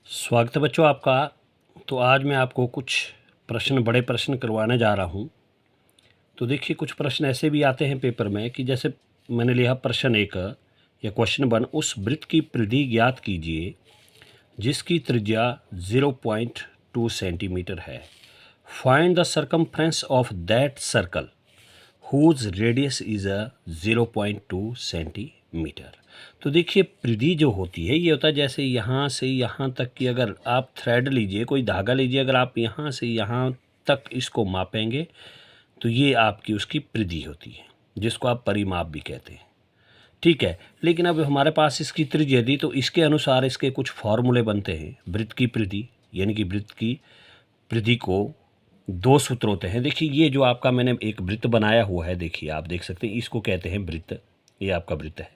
स्वागत है बच्चों आपका। तो आज मैं आपको कुछ बड़े प्रश्न करवाने जा रहा हूँ। तो देखिए, कुछ प्रश्न ऐसे भी आते हैं पेपर में कि जैसे मैंने लिया प्रश्न 1 या क्वेश्चन 1, उस वृत्त की परिधि ज्ञात कीजिए जिसकी त्रिज्या 0.2 सेंटीमीटर है। Find the circumference of that circle whose radius is 0.2 centimetre. तो देखिए, परिधि जो होती है ये होता है जैसे यहाँ से यहाँ तक की अगर आप थ्रेड लीजिए, कोई धागा लीजिए, अगर आप यहाँ से यहाँ तक इसको मापेंगे तो ये आपकी उसकी परिधि होती है, जिसको आप परिमाप भी कहते हैं। ठीक है, लेकिन अब हमारे पास इसकी त्रिज्या दी तो इसके अनुसार इसके कुछ फॉर्मूले बनते हैं। वृत्त की परिधि यानी कि वृत्त की परिधि को 2 सूत्र होते हैं। देखिए, ये जो आपका मैंने एक वृत्त बनाया हुआ है, देखिए आप देख सकते हैं, इसको कहते हैं वृत्त। ये आपका वृत्त है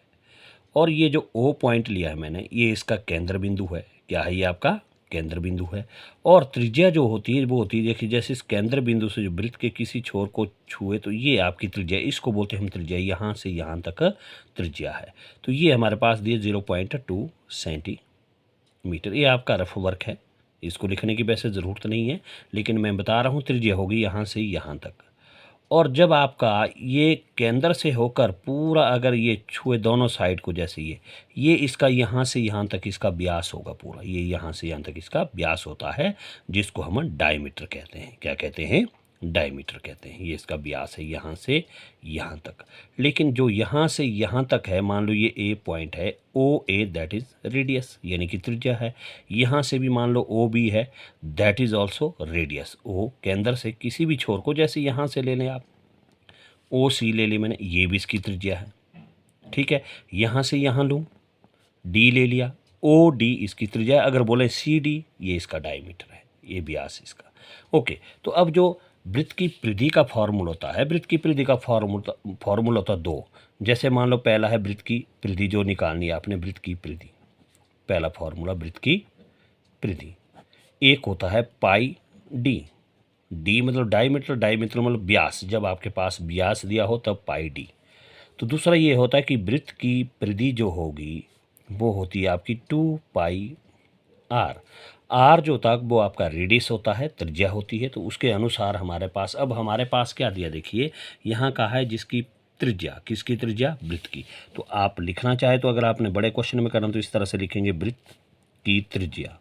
और ये जो O पॉइंट लिया है मैंने, ये इसका केंद्र बिंदु है। क्या है? ये आपका केंद्र बिंदु है। और त्रिज्या जो होती है वो होती है, देखिए जैसे इस केंद्र बिंदु से जो वृत्त के किसी छोर को छुए तो ये आपकी त्रिज्या, इसको बोलते हैं हम त्रिज्या। यहाँ से यहाँ तक त्रिज्या है। तो ये हमारे पास दिए 0.2 सेंटीमीटर। ये आपका रफ वर्क है, इसको लिखने की वैसे ज़रूरत नहीं है, लेकिन मैं बता रहा हूँ त्रिज्या होगी यहाँ से यहाँ तक। और जब आपका ये केंद्र से होकर पूरा अगर ये छुए दोनों साइड को, जैसे ये इसका यहाँ से यहाँ तक इसका व्यास होगा पूरा, ये यहाँ से यहाँ तक इसका व्यास होता है, जिसको हम डायमीटर कहते हैं। क्या कहते हैं? डायमीटर कहते हैं। ये इसका व्यास है यहाँ से यहाँ तक। लेकिन जो यहाँ से यहाँ तक है, मान लो ये ए पॉइंट है, ओ ए दैट इज़ रेडियस यानी कि त्रिज्या है। यहाँ से भी मान लो ओ बी है, दैट इज़ ऑल्सो रेडियस। ओ केंद्र से किसी भी छोर को, जैसे यहाँ से ले लें आप, ओ सी ले ली मैंने, ये भी इसकी त्रिज्या है। ठीक है, यहाँ से यहाँ लूँ, डी ले लिया, ओ डी इसकी त्रिज्या है। अगर बोले सी डी, ये इसका डायमीटर है, ये व्यास इसका। ओके, तो अब जो वृत्त की परिधि का फॉर्मूला होता है, वृत्त की परिधि का फॉर्मूला होता है 2। जैसे मान लो पहला है वृत्त की परिधि जो निकालनी है आपने, वृत्त की परिधि, पहला फॉर्मूला वृत्त की परिधि। एक होता है पाई डी, डी मतलब डायमीटर, डायमीटर मतलब व्यास, जब आपके पास व्यास दिया हो तब पाई डी। तो दूसरा ये होता है कि वृत्त की परिधि जो होगी वो होती है आपकी 2 पाई आर। आर जो होता है वो आपका रेडियस होता है, त्रिज्या होती है। तो उसके अनुसार हमारे पास, अब हमारे पास क्या दिया, देखिए यहाँ कहा है जिसकी त्रिज्या, किसकी त्रिज्या? वृत्त की। तो आप लिखना चाहे तो अगर आपने बड़े क्वेश्चन में करना तो इस तरह से लिखेंगे, वृत्त की त्रिज्या।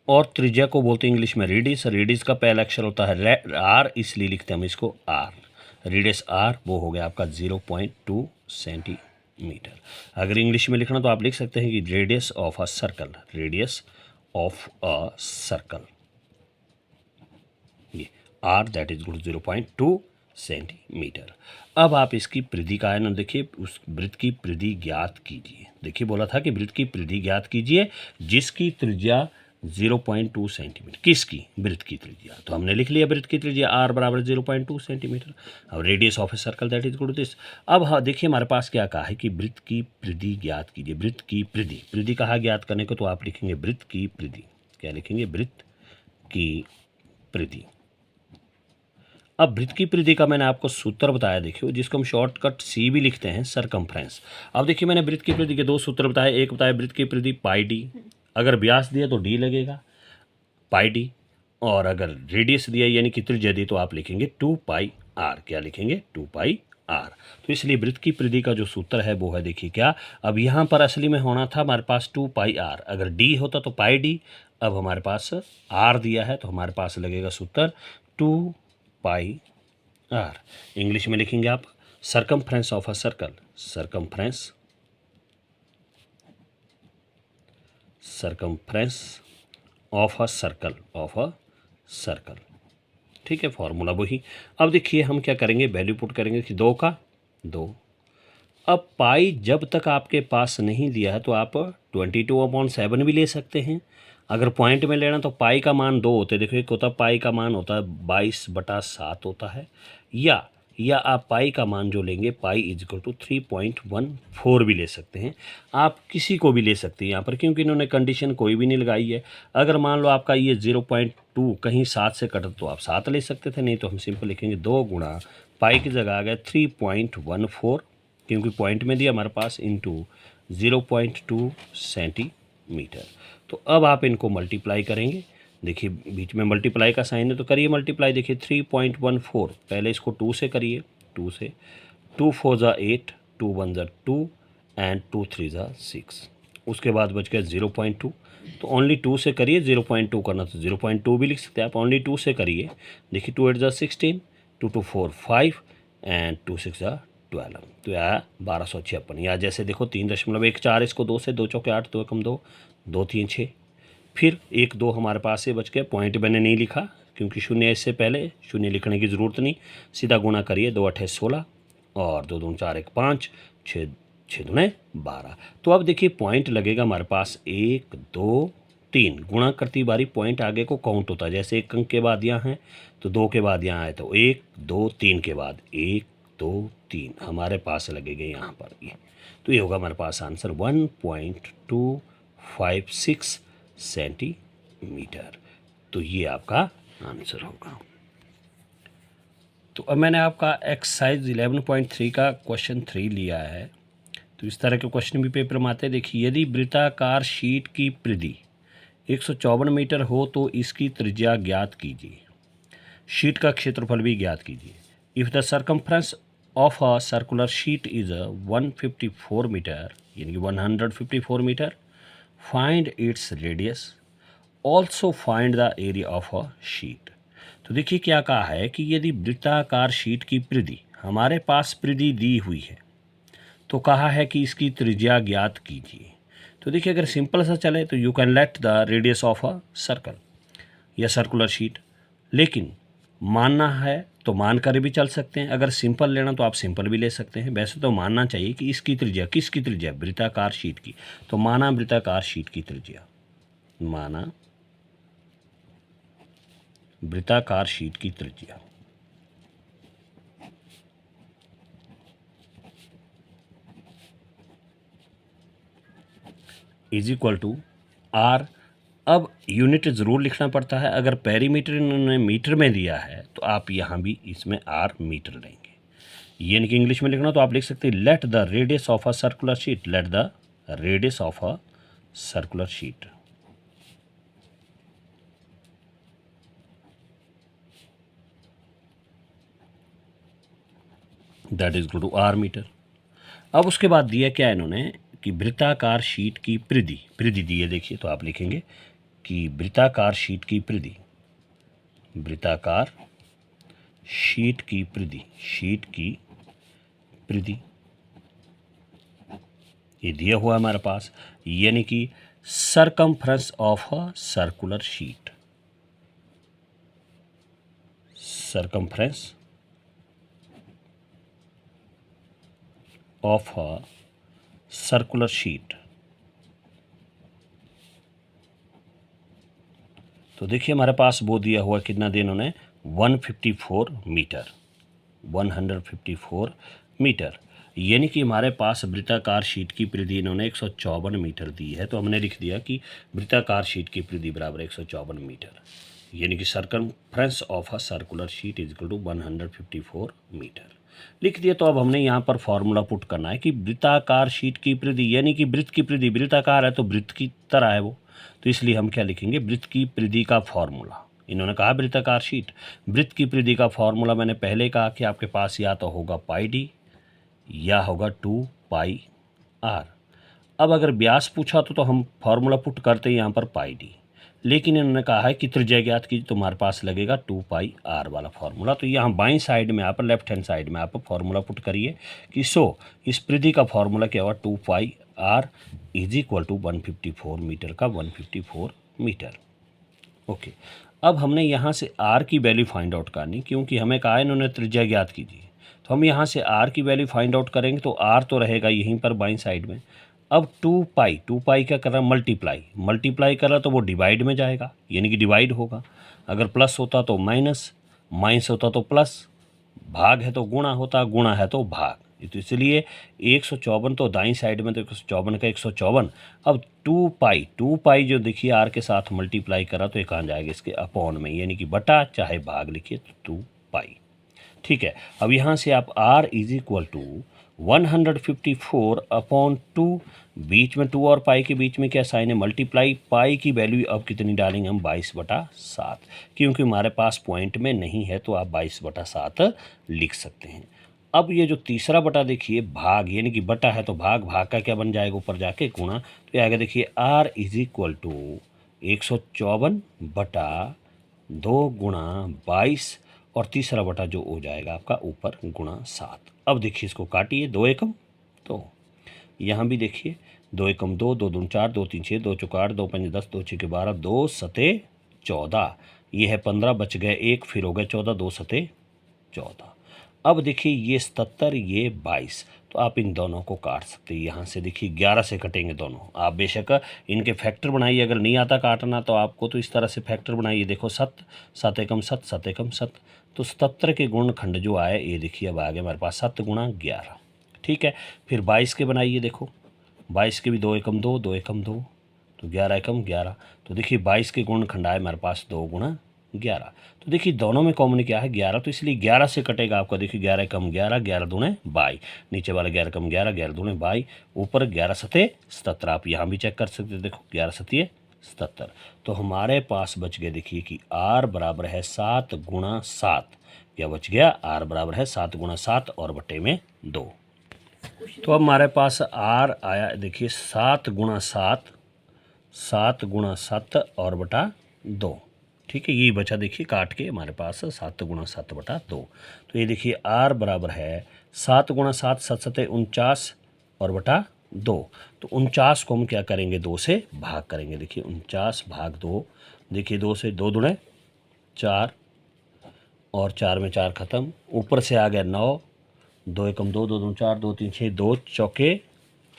और त्रिज्या को बोलते हैं इंग्लिश में रेडियस। रेडियस का पहला अक्षर होता है आर, इसलिए लिखते हैं हम इसको आर। रेडियस आर वो हो गया आपका 0.2 सेंटीमीटर। अगर इंग्लिश में लिखना तो आप लिख सकते हैं कि radius of a circle, radius of a circle, ये आर दैट इज 0.2 सेंटीमीटर। अब आप इसकी परिधि का है ना, देखिए उस वृत्त की परिधि ज्ञात कीजिए। देखिए बोला था कि वृत्त की परिधि ज्ञात कीजिए जिसकी त्रिज्या 0.2 सेंटीमीटर। किसकी? वृत्त की त्रिज्या। तो हमने लिख लिया वृत्त की त्रिज्या आर बराबर 0.2 सेंटीमीटर। अब radius of a circle that is equal to this. अब हाँ देखिए, हमारे पास क्या कहा है कि वृत्त की परिधि ज्ञात कीजिए। वृत्त की परिधि, परिधि कहा ज्ञात करने को, तो आप लिखेंगे वृत्त की परिधि। क्या लिखेंगे? वृत्त की परिधि। अब वृत्त की परिधि का मैंने आपको सूत्र बताया, देखिए जिसको हम शॉर्टकट सी भी लिखते हैं, सरकमफ्रेंस। अब देखिए मैंने वृत्त की परिधि के 2 सूत्र बताए। एक बताया वृत्त की परिधि पाई डी, अगर व्यास दिया तो डी लगेगा पाई डी, और अगर रेडियस दिया यानी कि त्रिज्या दी तो आप लिखेंगे 2 पाई आर। क्या लिखेंगे? 2 पाई आर। तो इसलिए वृत्त की परिधि का जो सूत्र है वो है, देखिए क्या, अब यहाँ पर असली में होना था हमारे पास 2 पाई आर, अगर डी होता तो पाई डी। अब हमारे पास आर दिया है तो हमारे पास लगेगा सूत्र 2 पाई आर। इंग्लिश में लिखेंगे आप circumference of a circle, circumference of a circle, of a circle. ठीक है, फॉर्मूला वही। अब देखिए हम क्या करेंगे, वैल्यू पुट करेंगे कि 2 का 2। अब पाई जब तक आपके पास नहीं दिया है तो आप 22/7 भी ले सकते हैं। अगर पॉइंट में लेना तो पाई का मान 2 होते हैं। देखो एक होता है पाई का मान होता है 22/7 होता है, या आप पाई का मान जो लेंगे, पाई इज इक्वल टू 3.14 भी ले सकते हैं। आप किसी को भी ले सकते हैं यहाँ पर, क्योंकि इन्होंने कंडीशन कोई भी नहीं लगाई है। अगर मान लो आपका ये 0.2 कहीं 7 से कटा तो आप 7 ले सकते थे, नहीं तो हम सिंपल लिखेंगे 2 गुणा पाई की जगह आ गया 3.14, क्योंकि पॉइंट में दिया हमारे पास, इंटू 0.2 सेंटीमीटर। मीटर। तो अब आप इनको मल्टीप्लाई करेंगे, देखिए बीच में मल्टीप्लाई का साइन है तो करिए मल्टीप्लाई। देखिए 3.14, पहले इसको 2 से करिए, 2 से 2 4 ज़ा 8, 2 1 ज़ा 2 एंड 2 3 ज़ा 6। उसके बाद बच गया 0.2, तो ओनली 2 से करिए। 0.2 करना तो 0.2 भी लिख सकते हैं आप, ओनली 2 से करिए। देखिए 2 8 ज़ा 16, 2 2 4 5 एंड 2 6 ज़ा 12, तो यह 1256। या जैसे देखो 3.14, इसको 2 से, 2 चौके 8, 2 एकम 2, 2 3 6, फिर 1 2 हमारे पास से बच गया। पॉइंट मैंने नहीं लिखा क्योंकि शून्य इससे पहले, शून्य लिखने की ज़रूरत नहीं, सीधा गुणा करिए। 2 8 16 और 2 2 4 1 5, 6 6 2 12। तो अब देखिए पॉइंट लगेगा हमारे पास 1 2 3, गुणा करती बारी पॉइंट आगे को काउंट होता है। जैसे 1 अंक के बाद यहाँ है तो 2 के बाद यहाँ है, तो 1 2 3 के बाद 1 2 3 हमारे पास लगेगा यहाँ पर ये। तो ये होगा हमारे पास आंसर 1.256 सेंटीमीटर। तो ये आपका आंसर होगा। तो अब मैंने आपका एक्सरसाइज 11.3 का क्वेश्चन 3 लिया है। तो इस तरह के क्वेश्चन भी पेपर में आते हैं। देखिए, यदि वृत्ताकार शीट की परिधि 154 मीटर हो तो इसकी त्रिज्या ज्ञात कीजिए। शीट का क्षेत्रफल भी ज्ञात कीजिए। If the circumference of a circular sheet is 154 metre, यानी कि 154 metre, find its radius, also find the area of a sheet. तो देखिए क्या कहा है कि यदि वृत्ताकार शीट की परिधि, हमारे पास परिधि दी हुई है, तो कहा है कि इसकी त्रिज्या ज्ञात कीजिए। तो देखिए अगर सिंपल सा चले तो you can let the radius of a circle या सर्कुलर शीट, लेकिन मानना है तो मान कर भी चल सकते हैं। अगर सिंपल लेना तो आप सिंपल भी ले सकते हैं। वैसे तो मानना चाहिए कि इसकी त्रिज्या, किसकी त्रिज्या, वृत्ताकार शीट की। तो माना वृत्ताकार शीट की त्रिज्या, माना वृत्ताकार शीट की त्रिज्या इज इक्वल टू आर। अब यूनिट ज़रूर लिखना पड़ता है। अगर पेरीमीटर इन्होंने मीटर में दिया है तो आप यहाँ भी इसमें आर मीटर लेंगे। यानी कि इंग्लिश में लिखना तो आप लिख सकते हैं let the radius of a circular sheet, let the radius of a circular sheet that is equal to R metre. अब उसके बाद दिया क्या इन्होंने कि वृत्ताकार शीट की परिधि, परिधि दी है देखिए, तो आप लिखेंगे कि वृत्ताकार शीट की परिधि, वृत्ताकार शीट की परिधि, शीट की परिधि ये दिया हुआ है हमारे पास, यानी कि circumference of a circular sheet, circumference of a circular sheet. तो देखिए हमारे पास वो दिया हुआ कितना दिया इन्होंने, 154 मीटर, 154 मीटर, यानी कि हमारे पास वृत्ताकार शीट की परिधि इन्होंने 154 मीटर दी है। तो हमने लिख दिया कि वृत्ताकार शीट की परिधि बराबर 154 मीटर, यानी कि circumference of a circular sheet is equal to 154 metre लिख दिया। तो अब हमने यहाँ पर फॉर्मूला पुट करना है कि वृत्ताकार शीट की परिधि, यानी कि वृत्त की परिधि, वृत्ताकार है तो वृत्त की तरह है वो, तो इसलिए हम क्या लिखेंगे, वृत्त की परिधि का फॉर्मूला। इन्होंने कहा वृत्ताकार शीट, वृत्त की परिधि का फॉर्मूला मैंने पहले कहा कि आपके पास या तो होगा पाई डी या होगा 2 पाई आर। अब अगर व्यास पूछा तो हम फॉर्मूला पुट करते हैं यहाँ पर पाई डी, लेकिन इन्होंने कहा है कि त्रिज्या ज्ञात कीजिए, तो हमारे पास लगेगा 2 पाई आर वाला फार्मूला। तो यहाँ बाईं साइड में आप, लेफ्ट हैंड साइड में आप फार्मूला पुट करिए कि इस परिधि का फार्मूला क्या हुआ, 2 pi r is equal to 154 metre का 154 मीटर। ओके, अब हमने यहाँ से आर की वैल्यू फाइंड आउट करनी, क्योंकि हमें कहा है इन्होंने त्रिज्या ज्ञात कीजिए। तो हम यहाँ से आर की वैल्यू फाइंड आउट करेंगे, तो आर तो रहेगा यहीं पर बाईं साइड में। अब 2 पाई क्या कर रहा है, मल्टीप्लाई कर रहा तो वो डिवाइड में जाएगा, यानी कि डिवाइड होगा। अगर प्लस होता तो माइनस, माइनस होता तो प्लस, भाग है तो गुणा होता, गुणा है तो भाग। तो इसलिए 154 तो दाईं साइड में, तो 154 का 154। अब 2 पाई जो देखिए आर के साथ मल्टीप्लाई करा तो ये कहाँ जाएगा, इसके अपॉन में, यानी कि बटा चाहे भाग लिखिए तो 2 पाई। ठीक है, अब यहाँ से आप आर इज इक्वल टू 154/2, बीच में 2 और पाई के बीच में क्या साइन है, मल्टीप्लाई। पाई की वैल्यू अब कितनी डालेंगे हम, 22/7, क्योंकि हमारे पास पॉइंट में नहीं है तो आप 22/7 लिख सकते हैं। अब ये जो तीसरा बटा देखिए, भाग यानी कि बटा है तो भाग, भाग का क्या बन जाएगा ऊपर जाके गुणा, तो आगे देखिए R = 154/2 गुणा 22 और तीसरा बटा जो हो जाएगा आपका ऊपर गुणा 7। अब देखिए इसको काटिए, 2 एकम तो यहाँ भी देखिए 2 एकम 2, 2 दूनी 4, 2 तीन 6, 2 चौके 8, 2 पंजे 10, 2 छक्के 12, 2 सते 14, ये है 15, बच गए 1, फिर हो गए 14, 2 सते 14। अब देखिए ये 77, ये 22, तो आप इन दोनों को काट सकते हैं। यहाँ से देखिए 11 से कटेंगे दोनों। आप बेशक इनके फैक्टर बनाइए, अगर नहीं आता काटना तो आपको तो इस तरह से फैक्टर बनाइए। देखो 7, 7 एकम 7, 7 एकम 7, तो 77 के गुणनखंड जो आए ये देखिए अब आ गए हमारे पास 7 गुणा 11। ठीक है, फिर 22 के बनाइए, देखो 22 के भी 2 एकम 2, 2 एकम 2, तो 11 एकम 11, तो देखिए 22 के गुणनखंड आए हमारे पास 2 गुणा 11। तो देखिए दोनों में कॉमन क्या है 11, तो इसलिए 11 से कटेगा आपका। देखिए 11 कम 11, 11 दूने 22, नीचे वाला 11 कम 11, 11 दूने 22, ऊपर 11 सते 77। आप यहाँ भी चेक कर सकते हैं, देखो 11 सतिये 77। तो हमारे पास बच गए देखिए कि R बराबर है 7 गुणा 7, क्या बच गया, R बराबर है 7 गुणा 7 और बटे में 2। तो अब हमारे पास R आया देखिए 7 गुणा 7, 7 गुणा 7 और बटा 2। ठीक है, यही बचा देखिए काट के हमारे पास 7 गुणा 7 बटा 2। तो ये देखिए R बराबर है 7 गुणा 7, 7 सते 49 और बटा 2। तो 49 को हम क्या करेंगे, 2 से भाग करेंगे। देखिए 49 भाग 2, देखिए 2 से 2 दूने 4 और 4 में 4 खत्म, ऊपर से आ गया 9, 2 एकम 2, 2 दूने 4, 2 तीन 6, 2 चौके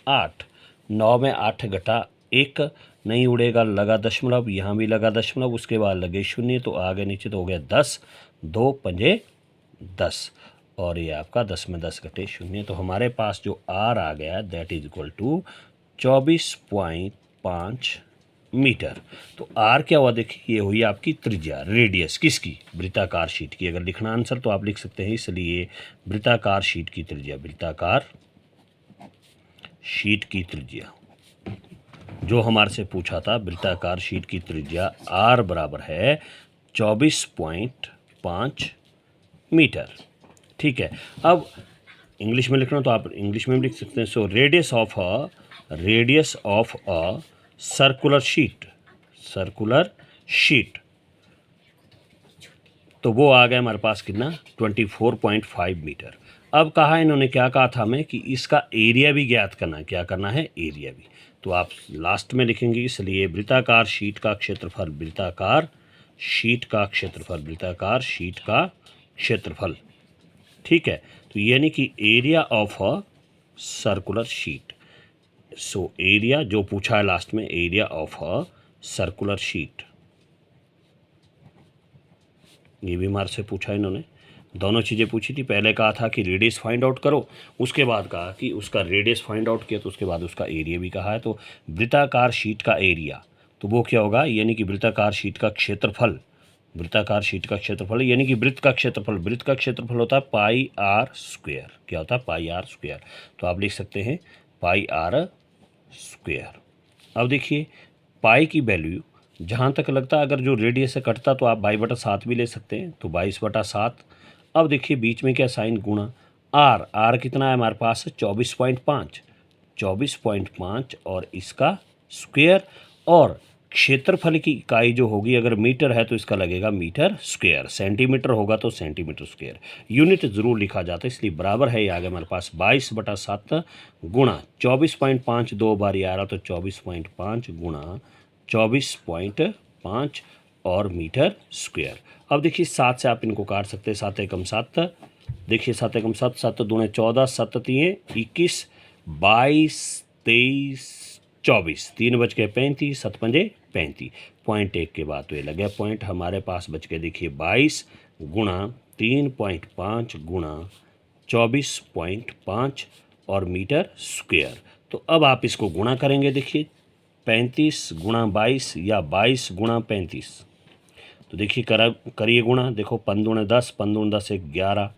8, 9 में 8 घटा 1 नहीं उड़ेगा, लगा दशमलव, यहाँ भी लगा दशमलव, उसके बाद लगे शून्य, तो आगे नीचे तो हो गया 10, 2 पंजे 10 और ये आपका 10 में 10 घटे शून्य। तो हमारे पास जो R आ गया that is equal to 24.5 metre. तो R क्या हुआ देखिए, ये हुई आपकी त्रिज्या, रेडियस किसकी, वृत्ताकार शीट की। अगर लिखना आंसर तो आप लिख सकते हैं, इसलिए वृत्ताकार शीट की त्रिज्या, वृत्ताकार शीट की त्रिज्या जो हमारे से पूछा था, वृत्ताकार शीट की त्रिज्या R बराबर है 24.5 मीटर। ठीक है, अब इंग्लिश में लिखना तो आप इंग्लिश में भी लिख सकते हैं। So radius of a circular sheet, तो वो आ गया हमारे पास कितना, 24.5 मीटर। अब कहा इन्होंने, क्या कहा था हमें कि इसका एरिया भी ज्ञात करना है। क्या करना है, एरिया भी, तो आप लास्ट में लिखेंगे। इसलिए वृत्ताकार शीट का क्षेत्रफल, वृत्ताकार शीट का क्षेत्रफल, वृत्ताकार शीट का क्षेत्रफल। ठीक है, तो यानी कि area of a circular sheet. So area जो पूछा है लास्ट में, area of a circular sheet, ये भी हमारे से पूछा इन्होंने, दोनों चीज़ें पूछी थी। पहले कहा था कि रेडियस फाइंड आउट करो, उसके बाद कहा कि उसका रेडियस फाइंड आउट किया, तो उसके बाद उसका एरिया भी कहा है। तो वृत्ताकार शीट का एरिया, तो वो क्या होगा, यानी कि वृत्ताकार शीट का क्षेत्रफल, वृत्ताकार शीट का क्षेत्रफल यानी कि वृत्त का क्षेत्रफल, वृत्त का क्षेत्रफल होता है पाई R स्क्वायर। क्या होता है, पाई R स्क्वायर। तो आप लिख सकते हैं पाई R स्क्वायर। अब देखिए पाई की वैल्यू जहाँ तक लगता है, अगर जो रेडियस से कटता तो आप 22/7 भी ले सकते हैं, तो 22/7। अब देखिए बीच में क्या साइन, गुणा R कितना है हमारे पास, 24.5, 24.5 और इसका स्क्वायर, और क्षेत्रफल की इकाई जो होगी, अगर मीटर है तो इसका लगेगा मीटर स्क्वायर, सेंटीमीटर होगा तो सेंटीमीटर स्क्वायर, यूनिट ज़रूर लिखा जाता है, इसलिए बराबर है ये आ गया हमारे पास 22/7 गुणा 24.5, 2 बार ये आ रहा तो 24.5 गुणा 24.5 और मीटर स्क्वायर। अब देखिए 7 से आप इनको काट सकते हैं, 7 एकम 7, देखिए 7 एकम 7, 7 दूने 14, 7 तिये 21, 22, 23, 24, 3 बच गए 35, 7 पंजे 35, पॉइंट 1 के बाद तो ये लग गया पॉइंट। हमारे पास बच गए देखिए 22 गुणा 3.5 गुणा 24.5 और मीटर स्क्वायर। तो अब आप इसको गुणा करेंगे, देखिए 35 गुणा 22 या 22 गुणा 35, तो देखिए करिए गुणा, देखो 5 दूने 10, 5 दूने 10 1 11,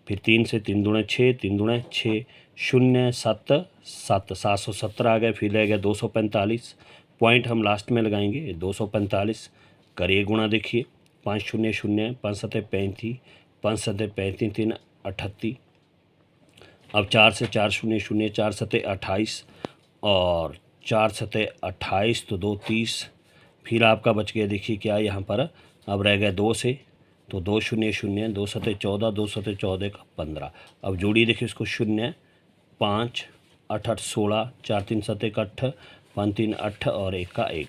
फिर 3 से 3 दूने 6, 3 दूने 6, 770 आ गए, फिर रह गया 245, पॉइंट हम लास्ट में लगाएंगे 245, करिए गुणा, देखिए 5 शून्य शून्य, 5 सतह 35, 5 सतह 35 3 38, अब 4 से 4 शून्य शून्य, 4 सतह 28 और 4 सतह 28 तो 2 30, फिर आपका बच गया देखिए क्या यहाँ पर, अब रह गए 2 से, तो 2 शून्य शून्य, 2 सतह 14, 2 सतह 14 का 15, अब जोड़िए देखिए इसको, 0 5 8 8 16, 4 3 सतह का 8, 5 3 8 और 1 का 1,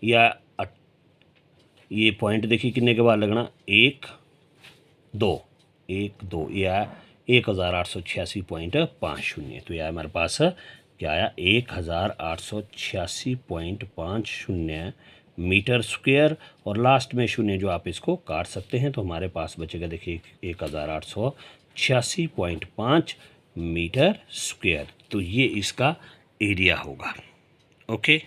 या ये पॉइंट देखिए कितने के बाद लगना, 1 2 1 2, या 1886.50, तो यह हमारे पास क्या आया, 1886.50 मीटर स्क्वायर, और लास्ट में शून्य जो आप इसको काट सकते हैं, तो हमारे पास बचेगा देखिए 1886.5 मीटर स्क्वायर, तो ये इसका एरिया होगा। ओके।